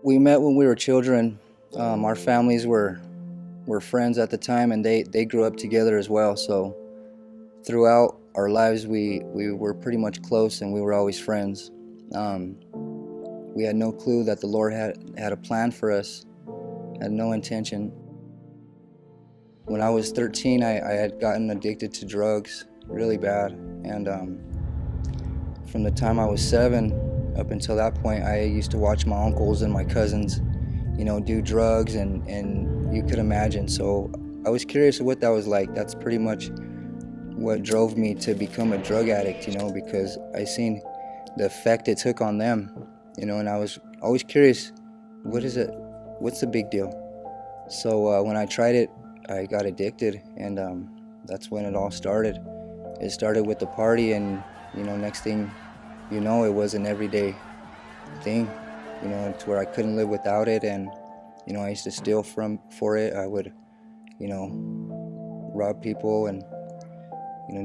We met when we were children. Our families were friends at the time, and they grew up together as well. So throughout our lives, we were pretty much close, and we were always friends. Um, we had no clue that the Lord had a plan for us, had no intention. When I was 13, I had gotten addicted to drugs really bad, and from the time I was 7 up until that point, I used to watch my uncles and my cousins, do drugs, and you could imagine. So I was curious of what that was like. That's pretty much what drove me to become a drug addict, because I seen the effect it took on them, and I was always curious, what is it? What's the big deal? So when I tried it, I got addicted, and that's when it all started. It started with the party, and next thing it was an everyday thing, to where I couldn't live without it. And I used to steal for it. I would rob people and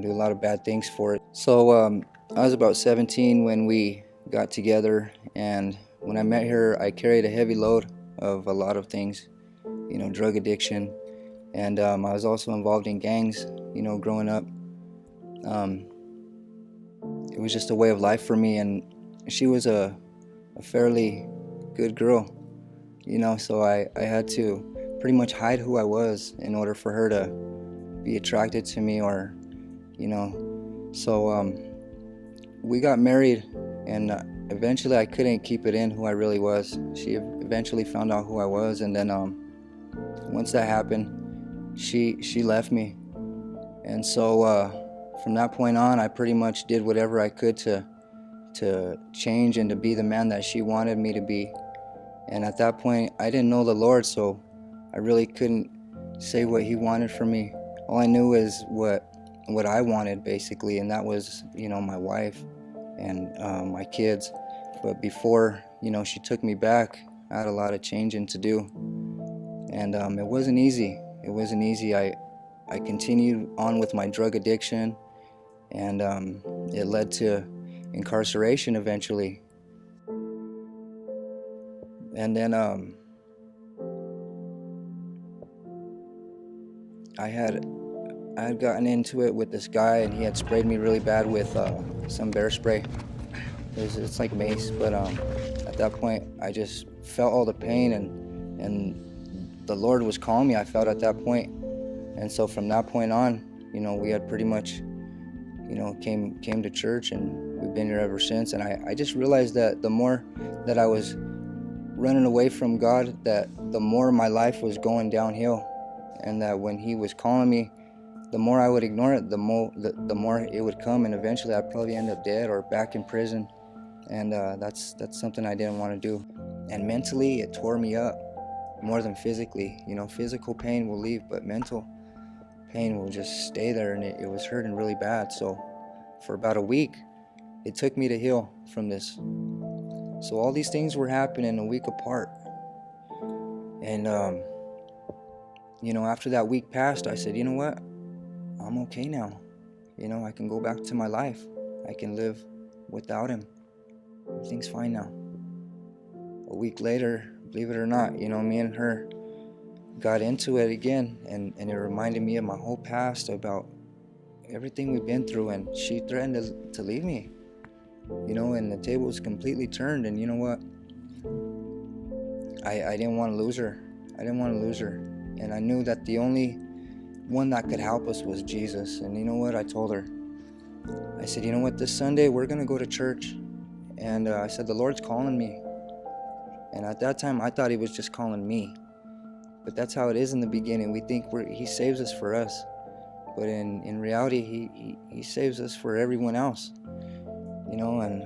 do a lot of bad things for it. So I was about 17 when we got together, and when I met her, I carried a heavy load of a lot of things, drug addiction, and I was also involved in gangs, growing up. It was just a way of life for me, and she was a fairly good girl, so I had to pretty much hide who I was in order for her to be attracted to me, or so we got married, and eventually I couldn't keep it in who I really was. She eventually found out who I was, and then once that happened, she left me. And so from that point on, I pretty much did whatever I could to change and to be the man that she wanted me to be. And at that point, I didn't know the Lord, so I really couldn't say what He wanted for me. All I knew is what I wanted, basically, and that was, my wife and my kids. But before, she took me back, I had a lot of changing to do, and it wasn't easy. It wasn't easy. I continued on with my drug addiction, and it led to incarceration eventually. And then I had gotten into it with this guy, and he had sprayed me really bad with some bear spray. It's like mace, but at that point I just felt all the pain, and the Lord was calling me, I felt, at that point. And so from that point on, we had pretty much came to church, and we've been here ever since. And I just realized that the more that I was running away from God, that the more my life was going downhill, and that when He was calling me, the more I would ignore it, the more it would come, and eventually I'd probably end up dead or back in prison. And that's something I didn't want to do. And mentally, it tore me up more than physically. Physical pain will leave, but mental pain will just stay there, and it was hurting really bad. So for about a week, it took me to heal from this. So all these things were happening a week apart. And after that week passed, I said, you know what? I'm okay now. I can go back to my life. I can live without him. Everything's fine now. A week later, believe it or not, me and her got into it again, and it reminded me of my whole past, about everything we've been through, and she threatened to leave me, and the table was completely turned. And you know what? I didn't want to lose her. And I knew that the only one that could help us was Jesus. And you know what? I told her, I said, you know what, this Sunday we're going to go to church. And I said, the Lord's calling me. And at that time, I thought He was just calling me. But that's how it is in the beginning. We think He saves us for us. But in reality, he saves us for everyone else. And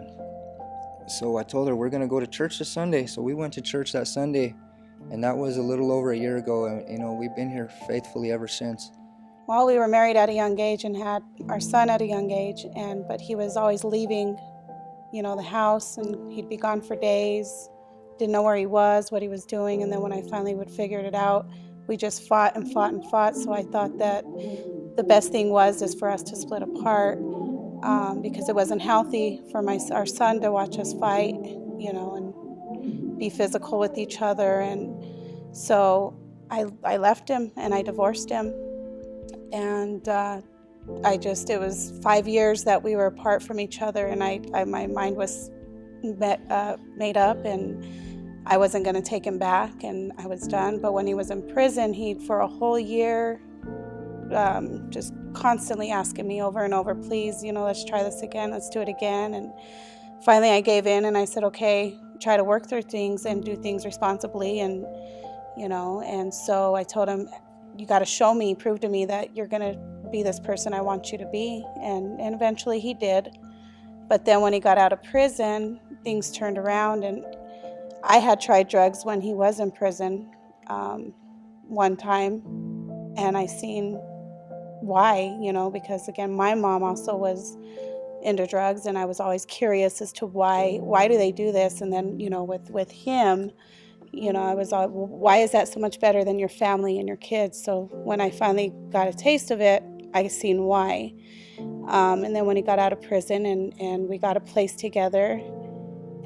so I told her, we're going to go to church this Sunday. So we went to church that Sunday. And that was a little over a year ago. And, we've been here faithfully ever since. Well, we were married at a young age and had our son at a young age. But he was always leaving, the house, and he'd be gone for days. Didn't know where he was, what he was doing. And then when I finally would figure it out, we just fought and fought and fought. So I thought that the best thing was for us to split apart, because it wasn't healthy for our son to watch us fight, and be physical with each other. And so I left him and I divorced him. And it was 5 years that we were apart from each other, and my mind was made up, and I wasn't going to take him back, and I was done. But when he was in prison, for a whole year, just constantly asking me over and over, please, let's try this again, let's do it again. And finally I gave in and I said, okay, try to work through things and do things responsibly. And, and so I told him, you got to show me, prove to me that you're going to be this person I want you to be. And eventually he did. But then when he got out of prison, things turned around, and I had tried drugs when he was in prison one time, and I seen why, because again, my mom also was into drugs, and I was always curious as to why do they do this? And then, with him, I was all, well, why is that so much better than your family and your kids? So when I finally got a taste of it, I seen why. And then when he got out of prison and we got a place together,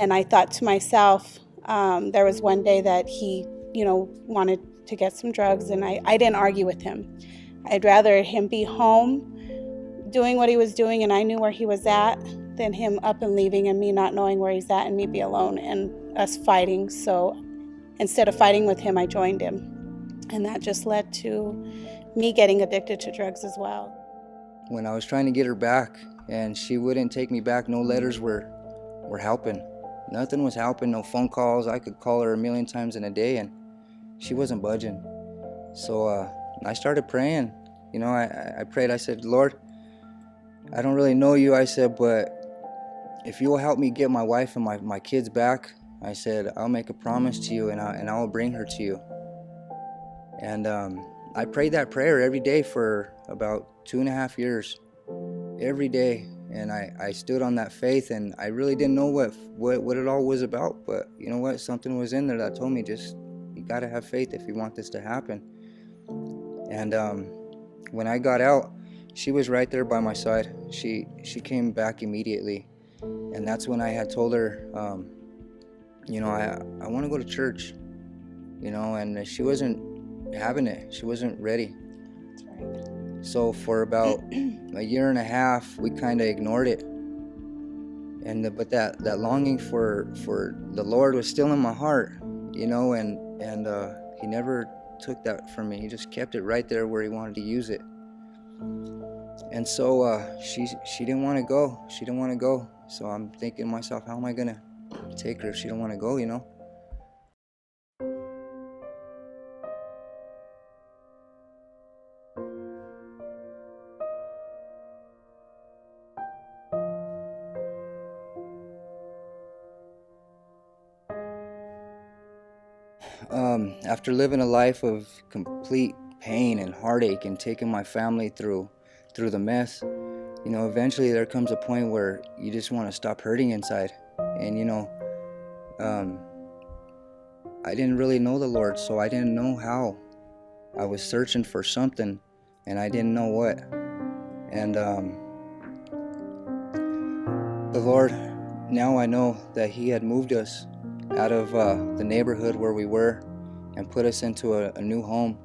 and I thought to myself, there was one day that he, wanted to get some drugs, and I didn't argue with him. I'd rather him be home doing what he was doing and I knew where he was at than him up and leaving and me not knowing where he's at and me be alone and us fighting. So instead of fighting with him, I joined him. And that just led to me getting addicted to drugs as well. When I was trying to get her back and she wouldn't take me back, no letters were helping. Nothing was helping, no phone calls. I could call her 1,000,000 times in a day and she wasn't budging. So I started praying. I prayed. I said, Lord, I don't really know you, I said, but if you will help me get my wife and my kids back, I said, I'll make a promise to you and I will bring her to you. And I prayed that prayer every day for about 2.5 years, every day. And I stood on that faith, and I really didn't know what it all was about. But you know what? Something was in there that told me, you got to have faith if you want this to happen. And when I got out, she was right there by my side. She came back immediately. And that's when I had told her, I want to go to church, and she wasn't having it. She wasn't ready. That's right. So for about 1.5 years, we kind of ignored it. But that longing for the Lord was still in my heart, and He never took that from me. He just kept it right there where He wanted to use it. And so she didn't want to go. She didn't want to go. So I'm thinking to myself, how am I gonna take her if she don't want to go? After living a life of complete pain and heartache and taking my family through the mess, eventually there comes a point where you just want to stop hurting inside. And I didn't really know the Lord, so I didn't know how. I was searching for something and I didn't know what. And the Lord, now I know that He had moved us out of the neighborhood where we were and put us into a new home.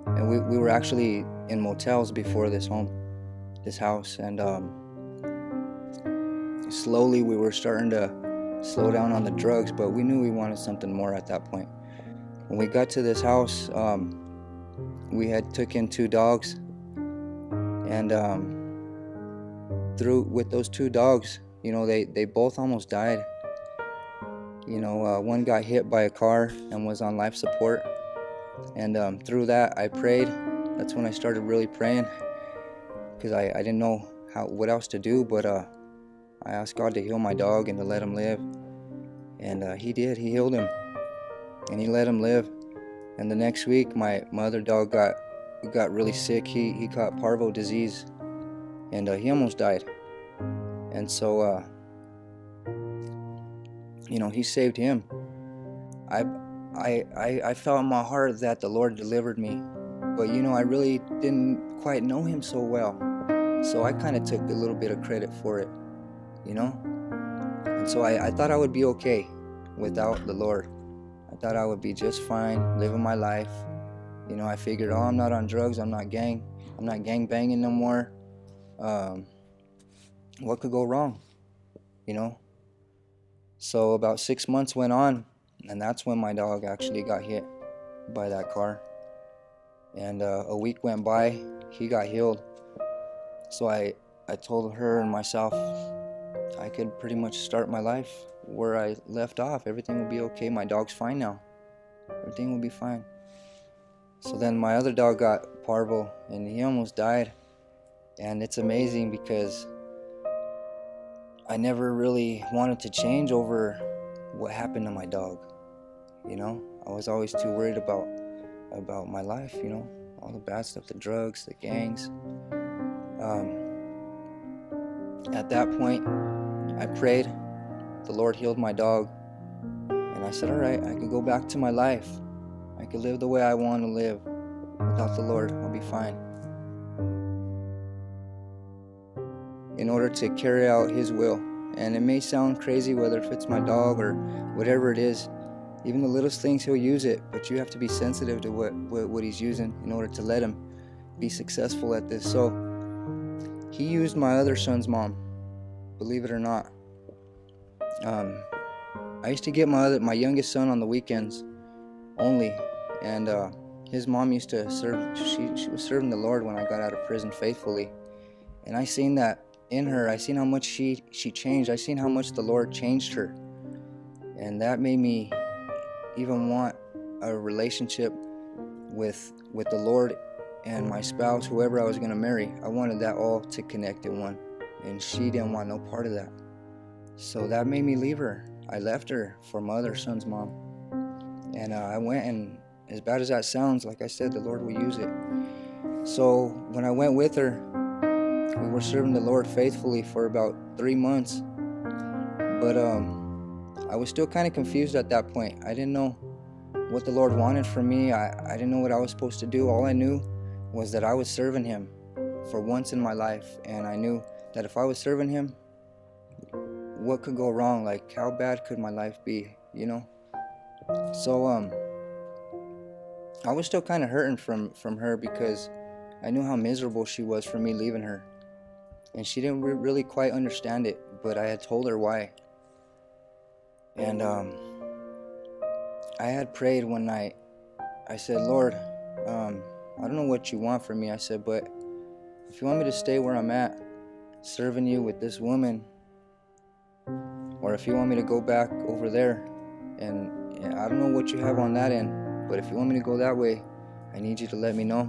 And we were actually in motels before this house. And slowly we were starting to slow down on the drugs, but we knew we wanted something more at that point. When we got to this house, we had took in 2 dogs. And with those 2 dogs, they both almost died. One got hit by a car and was on life support. And through that, I prayed. That's when I started really praying, because I didn't know what else to do. But I asked God to heal my dog and to let him live. And He did. He healed him, and He let him live. And the next week, my other dog got really sick. He caught parvo disease, and he almost died. And so He saved him. I felt in my heart that the Lord delivered me, but I really didn't quite know Him so well, so I kind of took a little bit of credit for it, and so I thought I would be okay without the Lord. I thought I would be just fine, living my life. You know, I figured, oh, I'm not on drugs, I'm not gang banging no more. What could go wrong, you know? So about 6 months went on, and that's when my dog actually got hit by that car. And a week went by, he got healed. So I told her and myself I could pretty much start my life where I left off. Everything will be okay. My dog's fine now. Everything will be fine. So then my other dog got parvo, and he almost died. And it's amazing because I never really wanted to change over what happened to my dog. You know, I was always too worried about my life, you know, all the bad stuff, the drugs, the gangs. At that point, I prayed. The Lord healed my dog. And I said, all right, I could go back to my life. I could live the way I want to live. Without the Lord, I'll be fine. In order to carry out His will. And it may sound crazy whether if it's my dog or whatever it is. Even the littlest things, He'll use it, but you have to be sensitive to what He's using in order to let Him be successful at this. So He used my other son's mom, believe it or not. I used to get my youngest son on the weekends only, and his mom used to serve. She was serving the Lord when I got out of prison faithfully, and I seen that in her. I seen how much she changed. I seen how much the Lord changed her, and that made me even want a relationship with the Lord and my spouse, whoever I was going to marry. I wanted that all to connect in one, and she didn't want no part of that. So that made me leave her. I left her for my other son's mom, and I went, and as bad as that sounds, like I said, the Lord will use it. So when I went with her, we were serving the Lord faithfully for about 3 months, but I was still kind of confused at that point. I didn't know what the Lord wanted from me. I didn't know what I was supposed to do. All I knew was that I was serving Him for once in my life, and I knew that if I was serving Him, what could go wrong? Like, how bad could my life be, you know? So I was still kind of hurting from her because I knew how miserable she was for me leaving her, and she didn't really quite understand it, but I had told her why. And I had prayed one night. I said, Lord, I don't know what you want from me. I said, but if you want me to stay where I'm at, serving you with this woman, or if you want me to go back over there, and I don't know what you have on that end, but if you want me to go that way, I need you to let me know.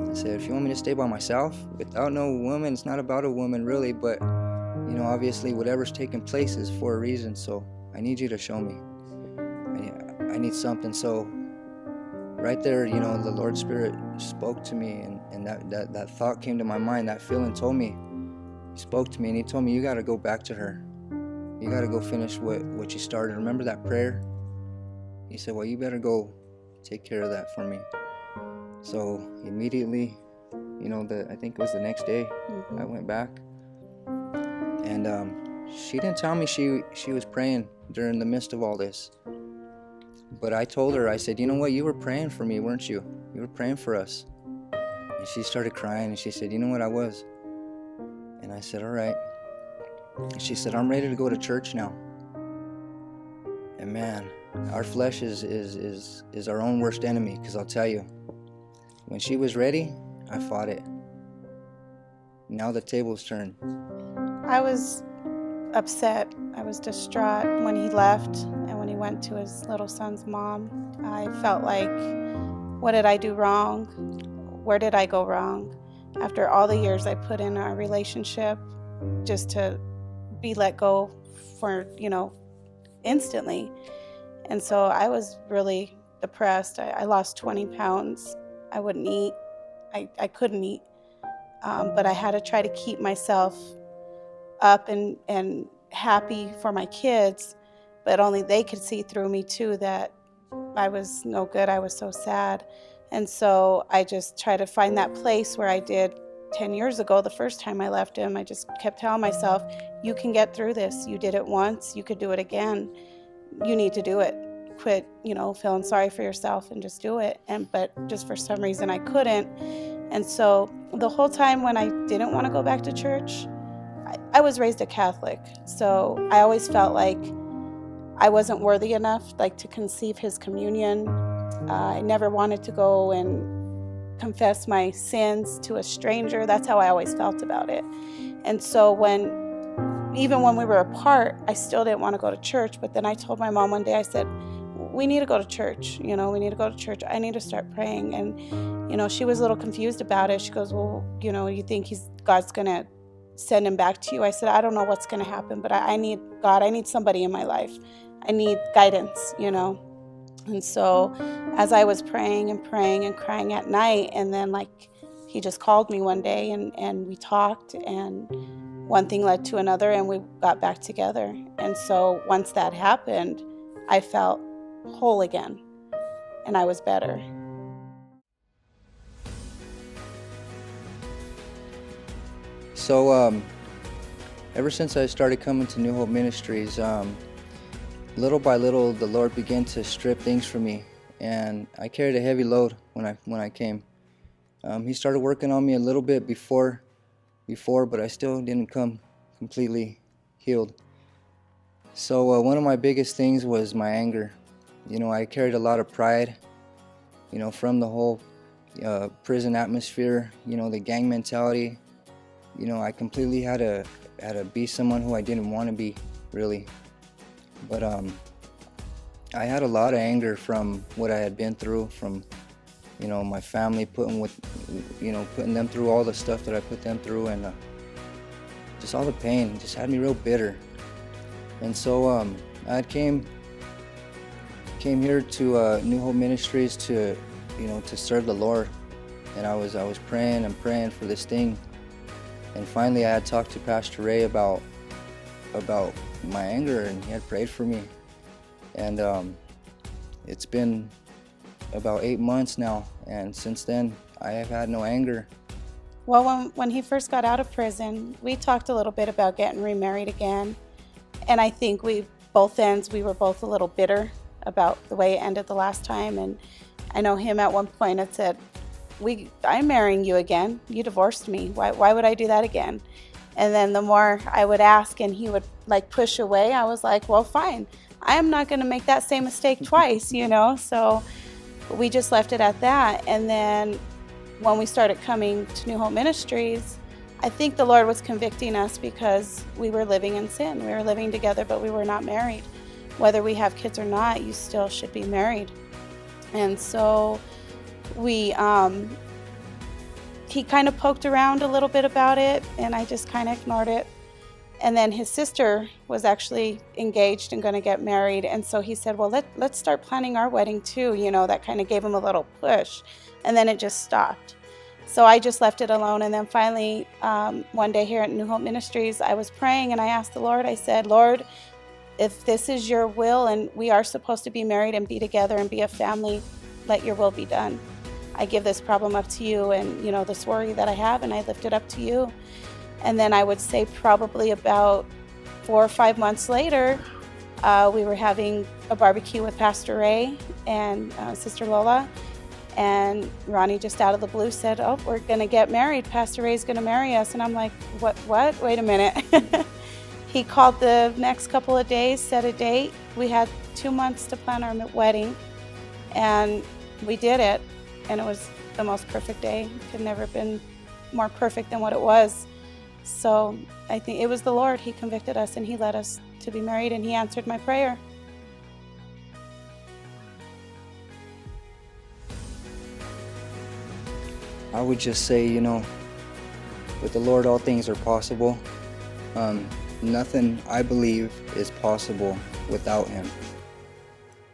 I said, if you want me to stay by myself, without no woman, it's not about a woman really, but, you know, obviously whatever's taking place is for a reason, so I need you to show me. I need something. So right there, you know, the Lord Spirit spoke to me, and that thought came to my mind, that feeling told me, He spoke to me, and He told me, you got to go back to her. You got to go finish what you started. Remember that prayer? He said, well, you better go take care of that for me. So immediately, you know, I think it was the next day, I went back. And she didn't tell me she was praying during the midst of all this. But I told her, I said, you know what, you were praying for me, weren't you? You were praying for us. And she started crying, and she said, you know what, I was. And I said, all right. And she said, I'm ready to go to church now. And man, our flesh is our own worst enemy, because I'll tell you, when she was ready, I fought it. Now the tables turned. I was upset. I was distraught when he left and when he went to his little son's mom. I felt like, what did I do wrong? Where did I go wrong? After all the years I put in our relationship, just to be let go for, you know, instantly. And so I was really depressed. I lost 20 pounds. I wouldn't eat. I couldn't eat. But I had to try to keep myself up and happy for my kids, but only they could see through me too that I was no good. I was so sad. And so I just tried to find that place where I did 10 years ago, the first time I left him. I just kept telling myself, you can get through this. You did it once, you could do it again. You need to do it. quit, feeling sorry for yourself and just do it. But just for some reason I couldn't. And so the whole time when I didn't want to go back to church, I was raised a Catholic. So I always felt like I wasn't worthy enough, to conceive his communion. I never wanted to go and confess my sins to a stranger. That's how I always felt about it. And so even when we were apart, I still didn't want to go to church. But then I told my mom one day, I said, we need to go to church. We need to go to church. I need to start praying. And, she was a little confused about it. She goes, well, you think God's going to send him back to you? I said, I don't know what's going to happen, but I need God. I need somebody in my life. I need guidance, And so as I was praying and praying and crying at night, and then he just called me one day and we talked, and one thing led to another, and we got back together. And so once that happened, I felt whole again, and I was better. So ever since I started coming to New Hope Ministries, little by little the Lord began to strip things from me, and I carried a heavy load when I came. He started working on me a little bit before, but I still didn't come completely healed. So one of my biggest things was my anger. I carried a lot of pride, from the whole prison atmosphere, the gang mentality. I completely had to be someone who I didn't want to be, really. But I had a lot of anger from what I had been through, from my family, putting them through all the stuff that I put them through, and just all the pain just had me real bitter. And so I came here to New Hope Ministries to serve the Lord, and I was praying and praying for this thing, and finally I had talked to Pastor Ray about my anger, and he had prayed for me. And it's been about 8 months now, and since then I have had no anger. Well, when he first got out of prison, we talked a little bit about getting remarried again, and I think we were both a little bitter about the way it ended the last time. And I know him at one point had said, I'm marrying you again. You divorced me. Why would I do that again? And then the more I would ask and he would push away, I was like, well, fine. I am not going to make that same mistake twice, So we just left it at that. And then when we started coming to New Hope Ministries, I think the Lord was convicting us because we were living in sin. We were living together, but we were not married. Whether we have kids or not, you still should be married. And so he kind of poked around a little bit about it, and I just kind of ignored it. And then his sister was actually engaged and going to get married, and so he said, well, let's start planning our wedding too. That kind of gave him a little push, and then it just stopped. So I just left it alone. And then finally, one day here at New Hope Ministries, I was praying and I asked the Lord, I said, Lord, if this is your will and we are supposed to be married and be together and be a family, let your will be done. I give this problem up to you, and this worry that I have, and I lift it up to you. And then I would say probably about 4 or 5 months later, we were having a barbecue with Pastor Ray and Sister Lola, and Ronnie just out of the blue said, oh, we're going to get married. Pastor Ray's going to marry us. And I'm like, what? Wait a minute. He called the next couple of days, set a date. We had 2 months to plan our wedding, and we did it. And it was the most perfect day. It could never have been more perfect than what it was. So I think it was the Lord. He convicted us and he led us to be married, and he answered my prayer. I would just say, with the Lord all things are possible. Nothing, I believe, is possible without him.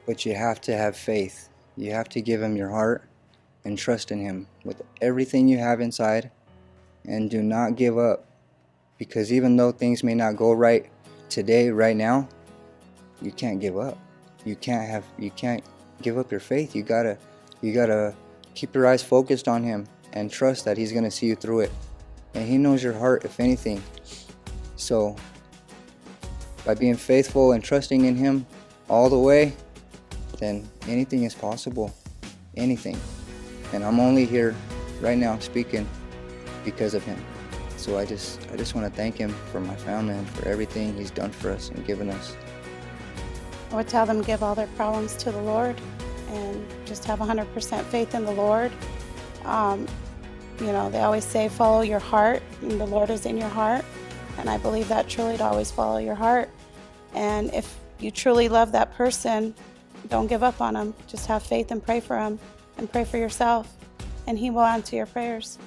But you have to have faith. You have to give him your heart and trust in him with everything you have inside, and do not give up, because even though things may not go right today, right now, you can't give up. You can't give up your faith. You gotta keep your eyes focused on him and trust that he's gonna see you through it. And he knows your heart, if anything. So by being faithful and trusting in him all the way, then anything is possible. Anything. And I'm only here right now speaking because of him. So I just want to thank him for my family and for everything he's done for us and given us. I would tell them to give all their problems to the Lord and just have 100% faith in the Lord. They always say follow your heart, and the Lord is in your heart. And I believe that truly, to always follow your heart. And if you truly love that person, don't give up on them. Just have faith and pray for them and pray for yourself, and he will answer your prayers.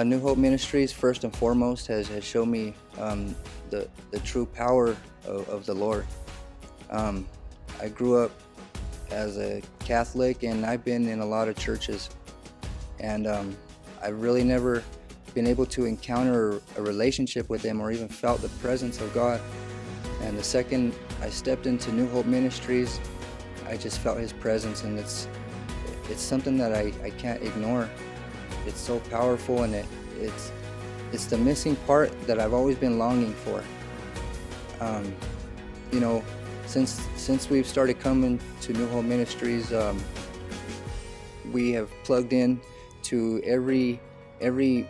New Hope Ministries, first and foremost, has shown me the true power of the Lord. I grew up as a Catholic, and I've been in a lot of churches, and I've really never been able to encounter a relationship with Him or even felt the presence of God. And the second I stepped into New Hope Ministries, I just felt His presence, and it's something that I can't ignore. It's so powerful, and it's the missing part that I've always been longing for. Since we've started coming to New Hope Ministries, we have plugged in to every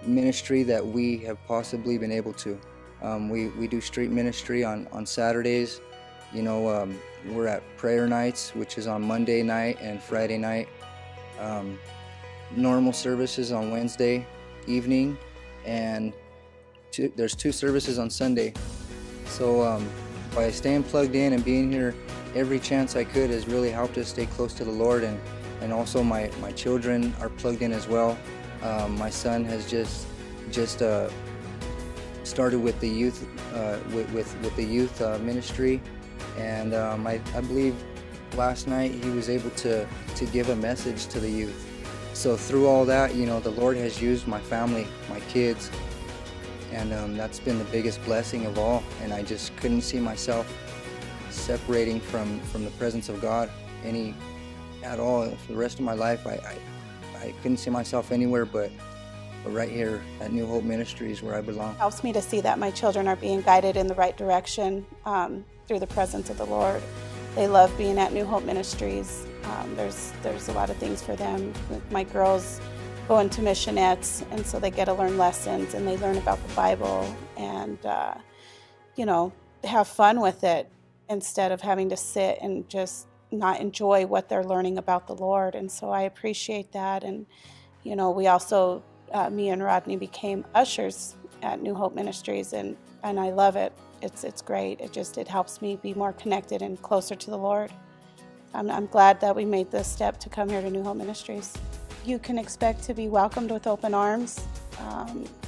ministry that we have possibly been able to. We do street ministry on Saturdays. We're at prayer nights, which is on Monday night and Friday night. Normal services on Wednesday evening, and there's 2 services on Sunday. So by staying plugged in and being here every chance I could has really helped us stay close to the Lord, and also my children are plugged in as well. My son has just started with the youth with the youth ministry, and I believe last night he was able to give a message to the youth. So through all that, the Lord has used my family, my kids, and that's been the biggest blessing of all. And I just couldn't see myself separating from the presence of God at all. For the rest of my life, I couldn't see myself anywhere but right here at New Hope Ministries, where I belong. It helps me to see that my children are being guided in the right direction through the presence of the Lord. They love being at New Hope Ministries. There's a lot of things for them. My girls go into missionettes, and so they get to learn lessons, and they learn about the Bible, and have fun with it instead of having to sit and just not enjoy what they're learning about the Lord. And so I appreciate that. And we also, me and Rodney, became ushers at New Hope Ministries, and I love it. It's great. It helps me be more connected and closer to the Lord. I'm glad that we made this step to come here to New Hope Ministries. You can expect to be welcomed with open arms,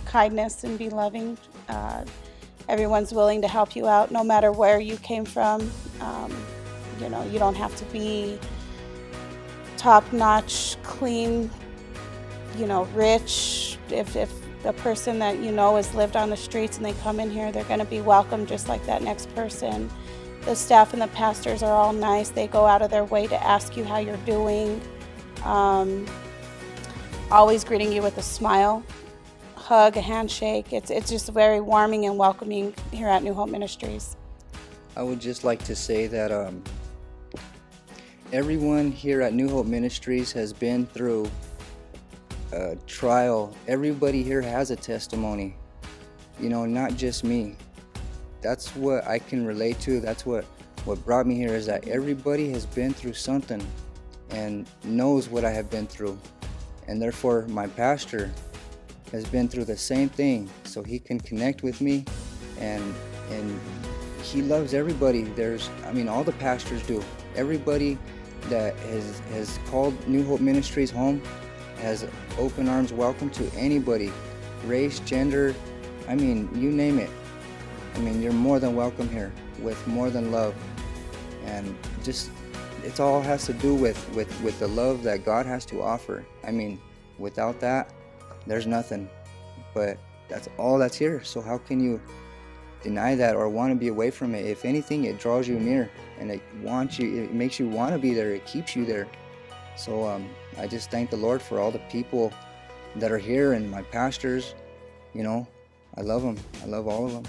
kindness, and be loving. Everyone's willing to help you out, no matter where you came from. You don't have to be top-notch, clean, rich. If a person that has lived on the streets and they come in here, they're going to be welcomed just like that next person. The staff and the pastors are all nice. They go out of their way to ask you how you're doing. Always greeting you with a smile, hug, a handshake. It's just very warming and welcoming here at New Hope Ministries. I would just like to say that everyone here at New Hope Ministries has been through a trial. Everybody here has a testimony, not just me. That's what I can relate to. That's what brought me here, is that everybody has been through something and knows what I have been through. And therefore, my pastor has been through the same thing, so he can connect with me, and he loves everybody. All the pastors do. Everybody that has called New Hope Ministries home has open arms welcome to anybody, race, gender, you name it. You're more than welcome here, with more than love. And just, it all has to do with the love that God has to offer. Without that, there's nothing. But that's all that's here. So how can you deny that or want to be away from it? If anything, it draws you near, and it makes you want to be there. It keeps you there. So I just thank the Lord for all the people that are here, and my pastors. I love them. I love all of them.